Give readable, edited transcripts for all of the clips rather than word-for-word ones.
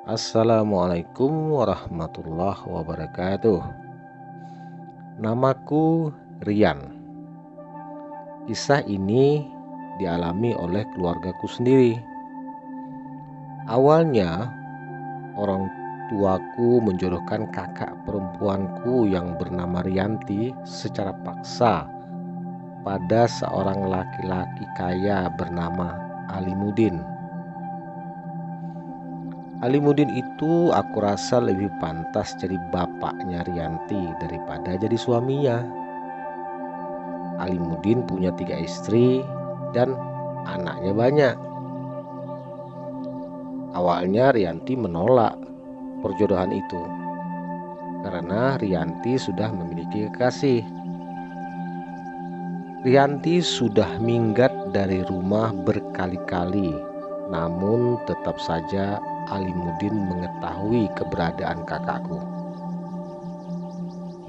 Assalamualaikum warahmatullahi wabarakatuh. Namaku Rian. Kisah ini dialami oleh keluargaku sendiri. Awalnya, orang tuaku menjodohkan kakak perempuanku yang bernama Rianti secara paksa pada seorang laki-laki kaya bernama Alimuddin. Alimuddin itu aku rasa lebih pantas jadi bapaknya Rianti daripada jadi suaminya. Alimuddin punya 3 istri dan anaknya banyak. Awalnya Rianti menolak perjodohan itu karena Rianti sudah memiliki kekasih. Rianti sudah minggat dari rumah berkali-kali, namun tetap saja Alimuddin mengetahui keberadaan kakakku.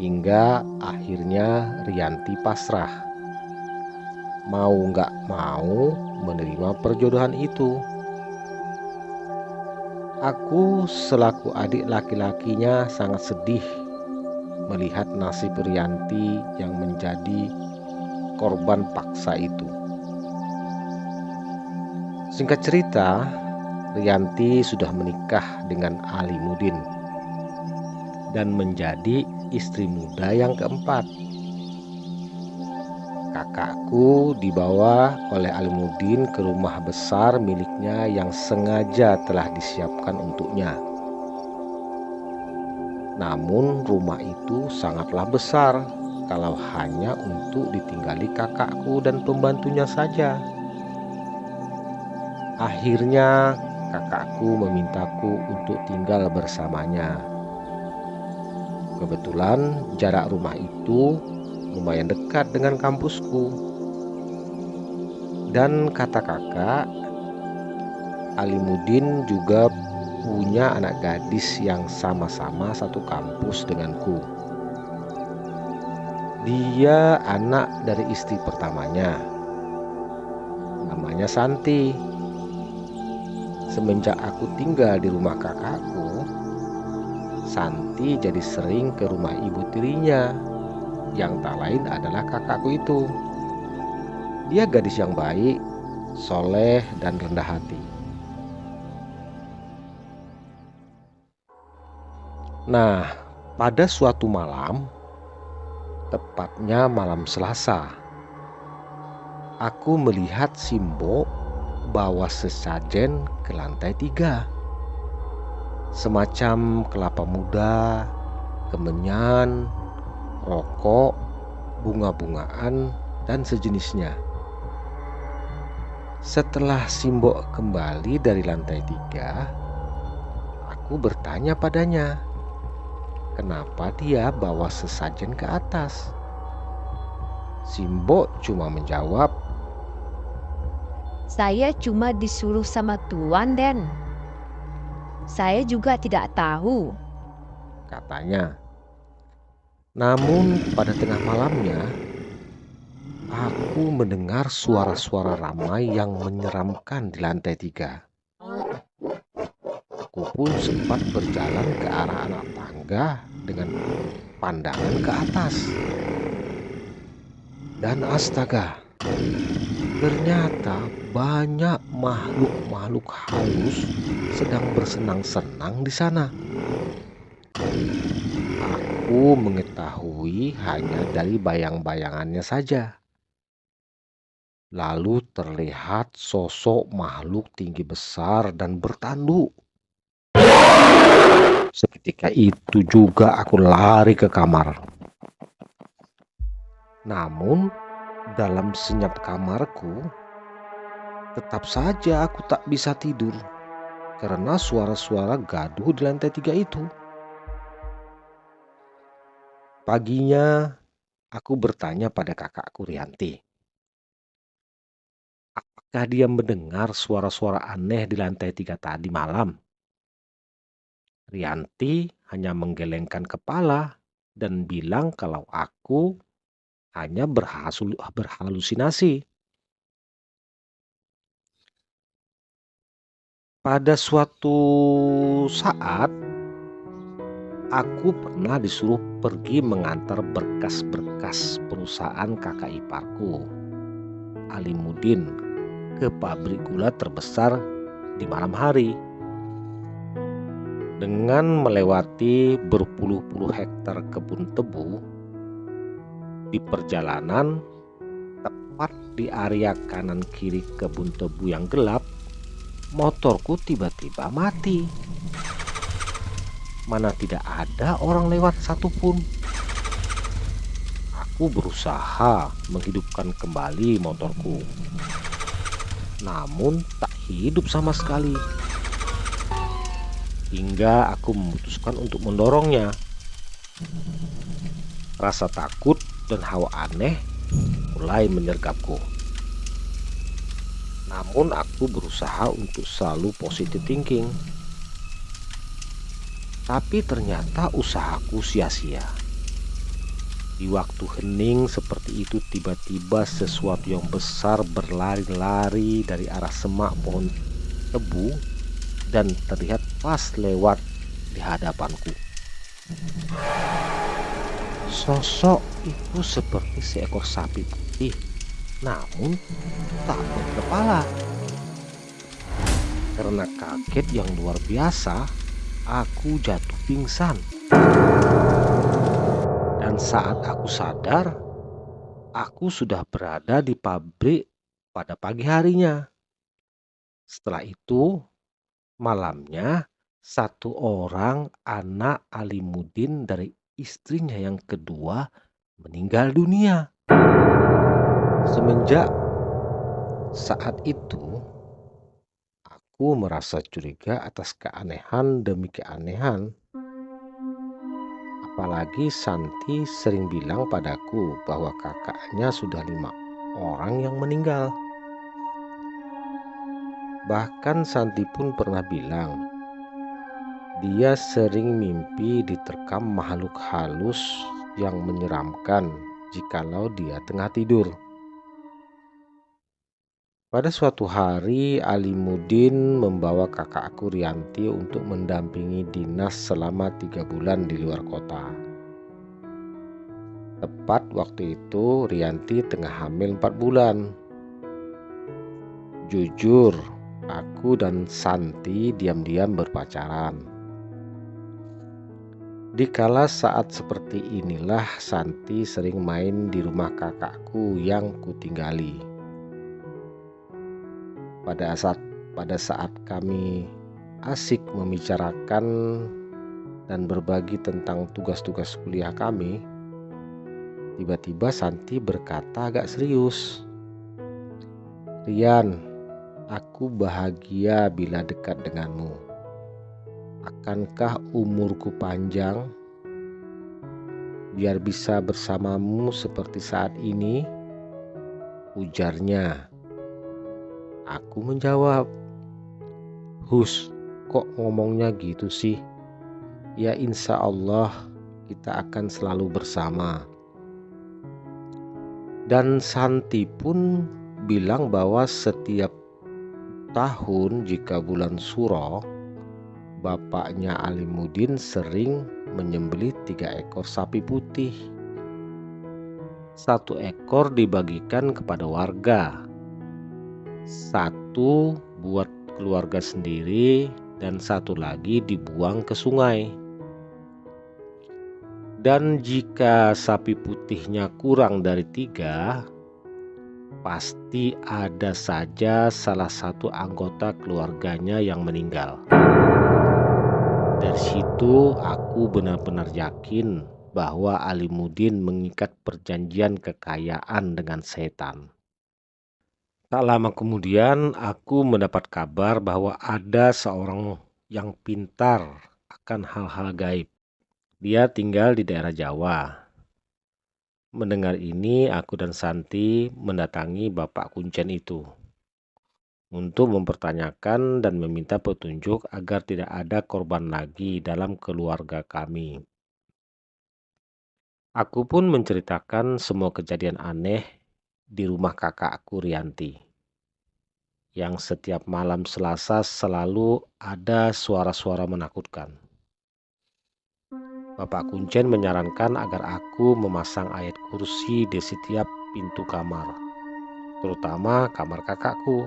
Hingga akhirnya Rianti pasrah. Mau nggak mau menerima perjodohan itu. Aku selaku adik laki-lakinya sangat sedih melihat nasib Rianti yang menjadi korban paksa itu. Singkat cerita, Rianti sudah menikah dengan Alimuddin dan menjadi istri muda yang keempat. Kakakku dibawa oleh Alimuddin ke rumah besar miliknya yang sengaja telah disiapkan untuknya. Namun rumah itu sangatlah besar kalau hanya untuk ditinggali kakakku dan pembantunya saja. Akhirnya kakakku memintaku untuk tinggal bersamanya. Kebetulan jarak rumah itu lumayan dekat dengan kampusku. Dan kata kakak, Alimuddin juga punya anak gadis yang sama-sama satu kampus denganku. Dia anak dari istri pertamanya, namanya Santi. Semenjak aku tinggal di rumah kakakku, Santi jadi sering ke rumah ibu tirinya, yang tak lain adalah kakakku itu. Dia gadis yang baik, soleh, dan rendah hati. Nah, pada suatu malam, tepatnya malam Selasa, aku melihat Simbo bawa sesajen ke lantai 3. Semacam kelapa muda, kemenyan, rokok, bunga-bungaan, dan sejenisnya. Setelah Simbo kembali dari lantai 3, aku bertanya padanya, kenapa dia bawa sesajen ke atas? Simbo cuma menjawab, Saya cuma disuruh sama Tuan, Den. Saya juga tidak tahu. katanya. Namun pada tengah malamnya, aku mendengar suara-suara ramai yang menyeramkan di lantai 3. Aku pun sempat berjalan ke arah anak tangga dengan pandangan ke atas. Dan astaga, ternyata banyak makhluk-makhluk halus sedang bersenang-senang di sana. Aku mengetahui hanya dari bayang-bayangannya saja. Lalu terlihat sosok makhluk tinggi besar dan bertanduk. Seketika itu juga aku lari ke kamar. Namun dalam senyap kamarku, tetap saja aku tak bisa tidur karena suara-suara gaduh di lantai 3 itu. Paginya aku bertanya pada kakakku Rianti, apakah dia mendengar suara-suara aneh di lantai 3 tadi malam? Rianti hanya menggelengkan kepala dan bilang kalau aku hanya berhalusinasi. Pada suatu saat, aku pernah disuruh pergi mengantar berkas-berkas perusahaan kakak iparku, Alimuddin, ke pabrik gula terbesar di malam hari. Dengan melewati berpuluh-puluh hektar kebun tebu, di perjalanan tepat di area kanan kiri kebun tebu yang gelap, motorku tiba-tiba mati. Mana tidak ada orang lewat satupun. Aku berusaha menghidupkan kembali motorku, namun tak hidup sama sekali. Hingga aku memutuskan untuk mendorongnya. Rasa takut dan hawa aneh mulai menyergapku. Namun aku berusaha untuk selalu positive thinking. Tapi ternyata usahaku sia-sia. Di waktu hening seperti itu, tiba-tiba sesuatu yang besar berlari-lari dari arah semak pohon tebu dan terlihat pas lewat di hadapanku. Sosok itu seperti seekor sapi putih, namun tak berkepala. Karena kaget yang luar biasa, aku jatuh pingsan. Dan saat aku sadar, aku sudah berada di pabrik pada pagi harinya. Setelah itu, malamnya, satu orang anak Alimuddin dari istrinya yang kedua meninggal dunia. Semenjak saat itu, aku merasa curiga atas keanehan demi keanehan. Apalagi Santi sering bilang padaku bahwa kakaknya sudah 5 orang yang meninggal. Bahkan Santi pun pernah bilang, dia sering mimpi diterkam makhluk halus yang menyeramkan jikalau dia tengah tidur. Pada suatu hari, Alimuddin membawa kakakku Rianti untuk mendampingi dinas selama 3 bulan di luar kota. Tepat waktu itu, Rianti tengah hamil 4 bulan. Jujur, aku dan Santi diam-diam berpacaran. Dikala saat seperti inilah Santi sering main di rumah kakakku yang kutinggali. Pada saat kami asik membicarakan dan berbagi tentang tugas-tugas kuliah kami, tiba-tiba Santi berkata agak serius, "Rian, aku bahagia bila dekat denganmu. Akankah umurku panjang biar bisa bersamamu seperti saat ini?" ujarnya. Aku menjawab, "Hus, kok ngomongnya gitu sih? Ya insya Allah kita akan selalu bersama." Dan Santi pun bilang bahwa setiap tahun jika bulan Suro, bapaknya Alimuddin sering menyembelih 3 ekor sapi putih. 1 ekor dibagikan kepada warga, 1 buat keluarga sendiri, dan 1 lagi dibuang ke sungai. Dan jika sapi putihnya kurang dari 3, pasti ada saja salah satu anggota keluarganya yang meninggal. Dari situ aku benar-benar yakin bahwa Alimuddin mengikat perjanjian kekayaan dengan setan. Tak lama kemudian aku mendapat kabar bahwa ada seorang yang pintar akan hal-hal gaib. Dia tinggal di daerah Jawa. Mendengar ini, aku dan Santi mendatangi Bapak Kuncen itu untuk mempertanyakan dan meminta petunjuk agar tidak ada korban lagi dalam keluarga kami. Aku pun menceritakan semua kejadian aneh di rumah kakakku Rianti. yang setiap malam Selasa selalu ada suara-suara menakutkan. Bapak Kuncen menyarankan agar aku memasang ayat kursi di setiap pintu kamar, terutama kamar kakakku.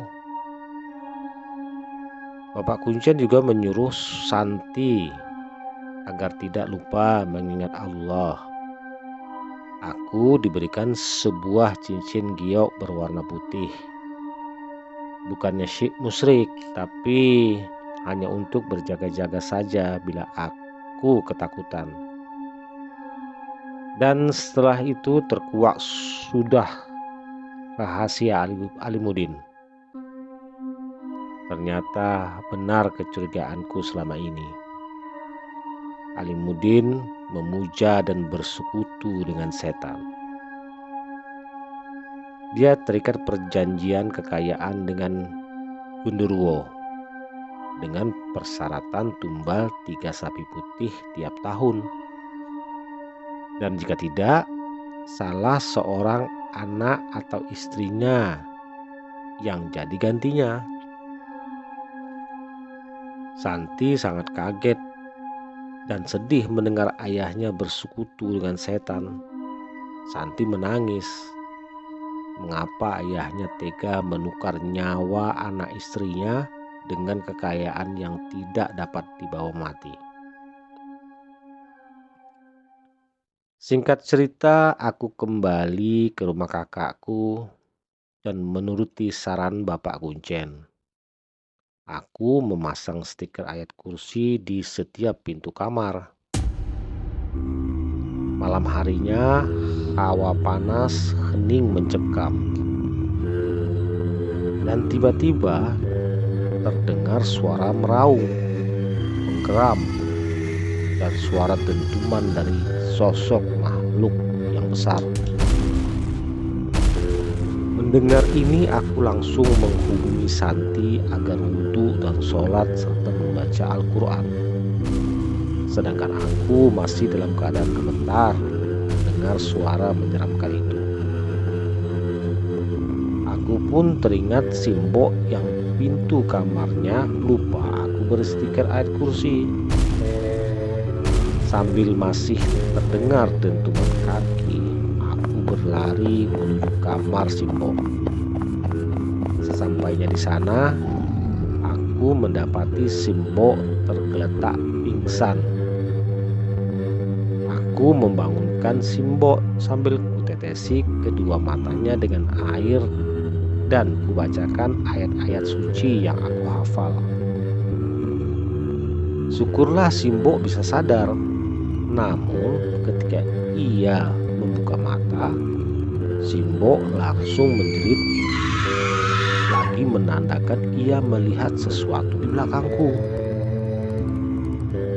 Bapak Kuncen juga menyuruh Santi agar tidak lupa mengingat Allah. Aku diberikan sebuah cincin giok berwarna putih. Bukannya musyrik, tapi hanya untuk berjaga-jaga saja bila aku ketakutan. Dan setelah itu terkuak sudah rahasia Alimuddin. Ternyata benar kecurigaanku selama ini. Alimuddin memuja dan bersekutu dengan setan. Dia terikat perjanjian kekayaan dengan Gundurwo dengan persyaratan tumbal 3 sapi putih tiap tahun. Dan jika tidak, salah seorang anak atau istrinya yang jadi gantinya. Santi sangat kaget dan sedih mendengar ayahnya bersekutu dengan setan. Santi menangis. Mengapa ayahnya tega menukar nyawa anak istrinya dengan kekayaan yang tidak dapat dibawa mati? Singkat cerita, aku kembali ke rumah kakakku dan menuruti saran Bapak Kuncen. Aku memasang stiker ayat kursi di setiap pintu kamar. Malam harinya, hawa panas hening mencekam. Dan tiba-tiba terdengar suara meraung, menggeram, dan suara dentuman dari sosok makhluk yang besar. Mendengar ini, aku langsung menghubungi Santi agar wudhu dan sholat serta membaca Al-Quran. Sedangkan aku masih dalam keadaan gemetar mendengar suara menyeramkan itu. Aku pun teringat Simbok yang pintu kamarnya lupa aku beri stiker ayat kursi. Sambil masih terdengar dentuman kaki, aku berlari menuju kamar Simbok. Sesampainya di sana, aku mendapati Simbok tergeletak pingsan. Aku membangunkan Simbok sambil kutetesi kedua matanya dengan air dan kubacakan ayat-ayat suci yang aku hafal. Syukurlah Simbok bisa sadar. Namun ketika ia membuka mata, Simbok langsung menjerit lagi menandakan ia melihat sesuatu di belakangku.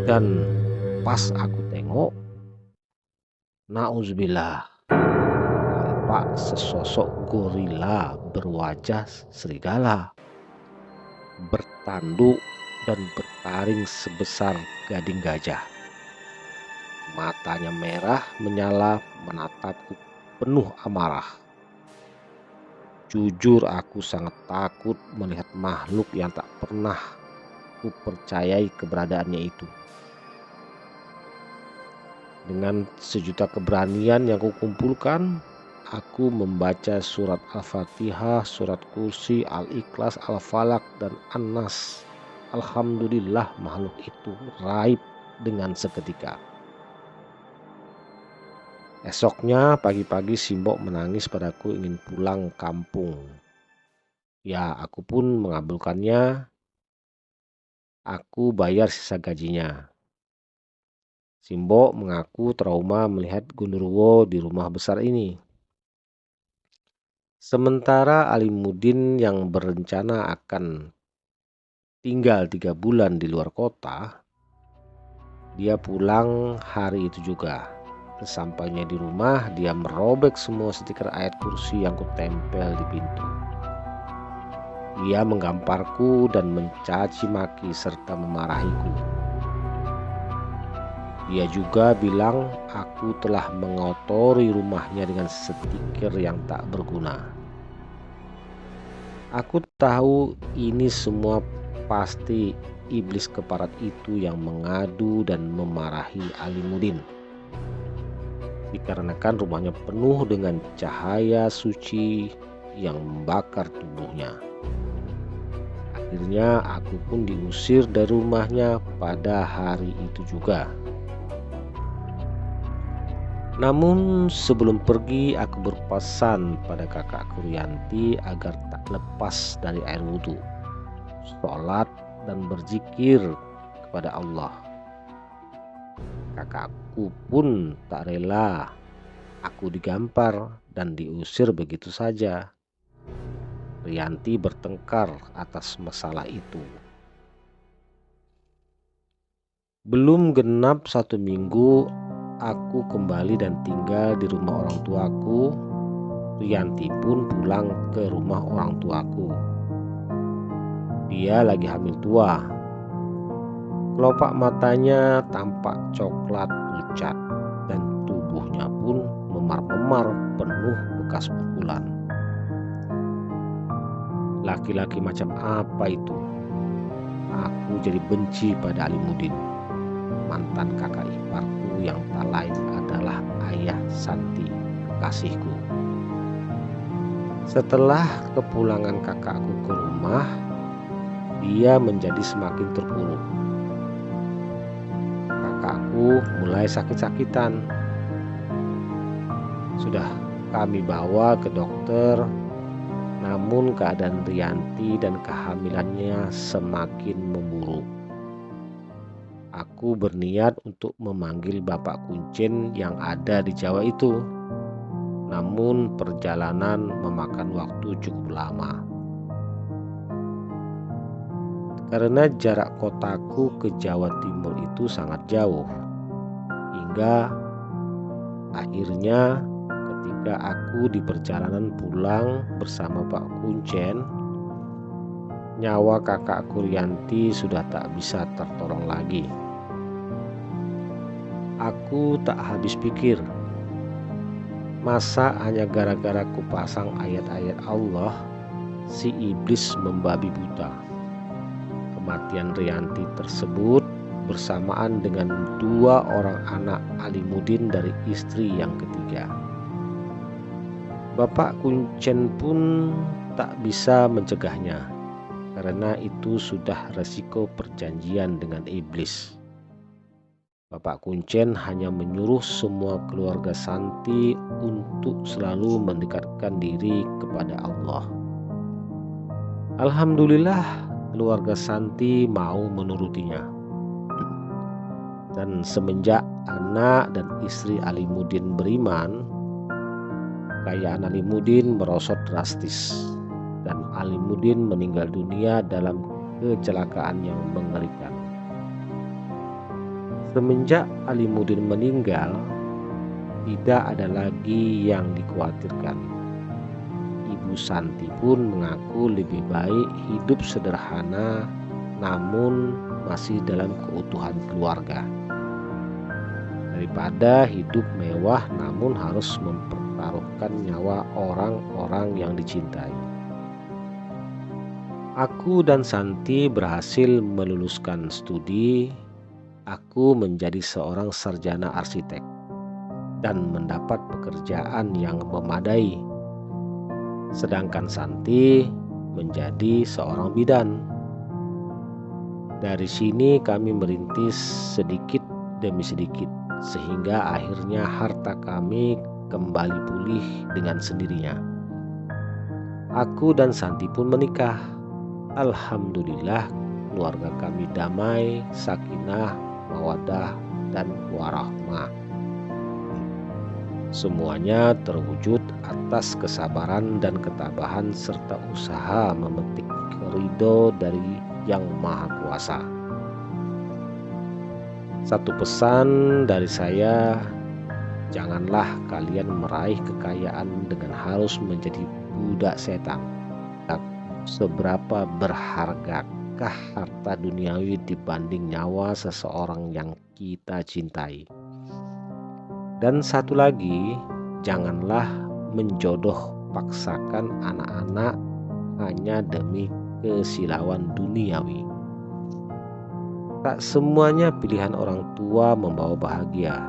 Dan pas aku tengok, nauzubillah, nampak sesosok gorila berwajah serigala, bertanduk dan bertaring sebesar gading gajah. Matanya merah menyala menatapku penuh amarah. Jujur aku sangat takut melihat makhluk yang tak pernah kupercayai keberadaannya itu. Dengan sejuta keberanian yang kukumpulkan, aku membaca surat Al-Fatihah, surat Kursi, Al-Ikhlas, Al-Falak, dan An-Nas. Alhamdulillah makhluk itu raib dengan seketika. Esoknya pagi-pagi Simbok menangis padaku ingin pulang kampung. Ya, aku pun mengabulkannya. Aku bayar sisa gajinya. Simbok mengaku trauma melihat Gundurwo di rumah besar ini. Sementara Alimuddin yang berencana akan tinggal 3 bulan di luar kota, dia pulang hari itu juga. Sesampainya di rumah, dia merobek semua stiker ayat kursi yang kutempel di pintu. Ia menggamparku dan mencaci maki serta memarahiku. Dia juga bilang aku telah mengotori rumahnya dengan stiker yang tak berguna. Aku tahu ini semua pasti iblis keparat itu yang mengadu dan memarahi Alimuddin, dikarenakan rumahnya penuh dengan cahaya suci yang membakar tubuhnya. Akhirnya aku pun diusir dari rumahnya pada hari itu juga. Namun sebelum pergi aku berpesan pada kakakku Rianti agar tak lepas dari air wudhu, sholat dan berzikir kepada Allah. Kakakku pun tak rela aku digampar dan diusir begitu saja. Rianti bertengkar atas masalah itu. Belum genap 1 minggu aku kembali dan tinggal di rumah orang tuaku. Rianti pun pulang ke rumah orang tuaku. Dia lagi hamil tua. Kelopak matanya tampak coklat pucat dan tubuhnya pun memar-memar penuh bekas pukulan. Laki-laki macam apa itu? Aku jadi benci pada Alimuddin, mantan kakak iparku yang tak lain adalah ayah Santi, kekasihku. Setelah kepulangan kakakku ke rumah, dia menjadi semakin terpuruk. Kakakku mulai sakit-sakitan. Sudah kami bawa ke dokter, namun keadaan Rianti dan kehamilannya semakin memburuk. Aku berniat untuk memanggil Bapak Kuncen yang ada di Jawa itu. Namun perjalanan memakan waktu cukup lama. Karena jarak kotaku ke Jawa Timur itu sangat jauh. Hingga akhirnya ketika aku di perjalanan pulang bersama Pak Kuncen, nyawa kakakku Rianti sudah tak bisa tertolong lagi. Aku tak habis pikir, masa hanya gara-gara kupasang ayat-ayat Allah, si iblis membabi buta. Kematian Rianti tersebut bersamaan dengan 2 orang anak Alimuddin dari istri yang ketiga. Bapak Kuncen pun tak bisa mencegahnya, karena itu sudah resiko perjanjian dengan iblis. Bapak Kuncen hanya menyuruh semua keluarga Santi untuk selalu mendekatkan diri kepada Allah. Alhamdulillah keluarga Santi mau menurutinya. Dan semenjak anak dan istri Alimuddin beriman, kekayaan Alimuddin merosot drastis dan Alimuddin meninggal dunia dalam kecelakaan yang mengerikan. Semenjak Alimuddin meninggal, tidak ada lagi yang dikhawatirkan. Ibu Santi pun mengaku lebih baik hidup sederhana namun masih dalam keutuhan keluarga, daripada hidup mewah namun harus mempertaruhkan nyawa orang-orang yang dicintai. Aku dan Santi berhasil meluluskan studi. Aku menjadi seorang sarjana arsitek dan mendapat pekerjaan yang memadai. Sedangkan Santi menjadi seorang bidan. Dari sini kami merintis sedikit demi sedikit, sehingga akhirnya harta kami kembali pulih dengan sendirinya. Aku dan Santi pun menikah. Alhamdulillah keluarga kami damai, sakinah, mawaddah, dan warahmah. Semuanya terwujud atas kesabaran dan ketabahan serta usaha memetik ridho dari Yang Maha Kuasa. Satu pesan dari saya, janganlah kalian meraih kekayaan dengan harus menjadi budak setan. Seberapa berhargakah harta duniawi dibanding nyawa seseorang yang kita cintai? Dan satu lagi, janganlah menjodoh paksakan anak-anak hanya demi kesilauan duniawi. Tak semuanya pilihan orang tua membawa bahagia.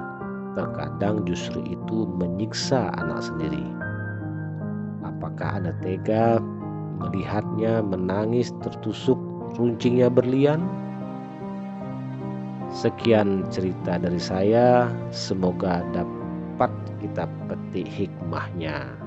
Terkadang justru itu menyiksa anak sendiri. Apakah Anda tega melihatnya menangis tertusuk runcingnya berlian? Sekian cerita dari saya, semoga dapat kita petik hikmahnya.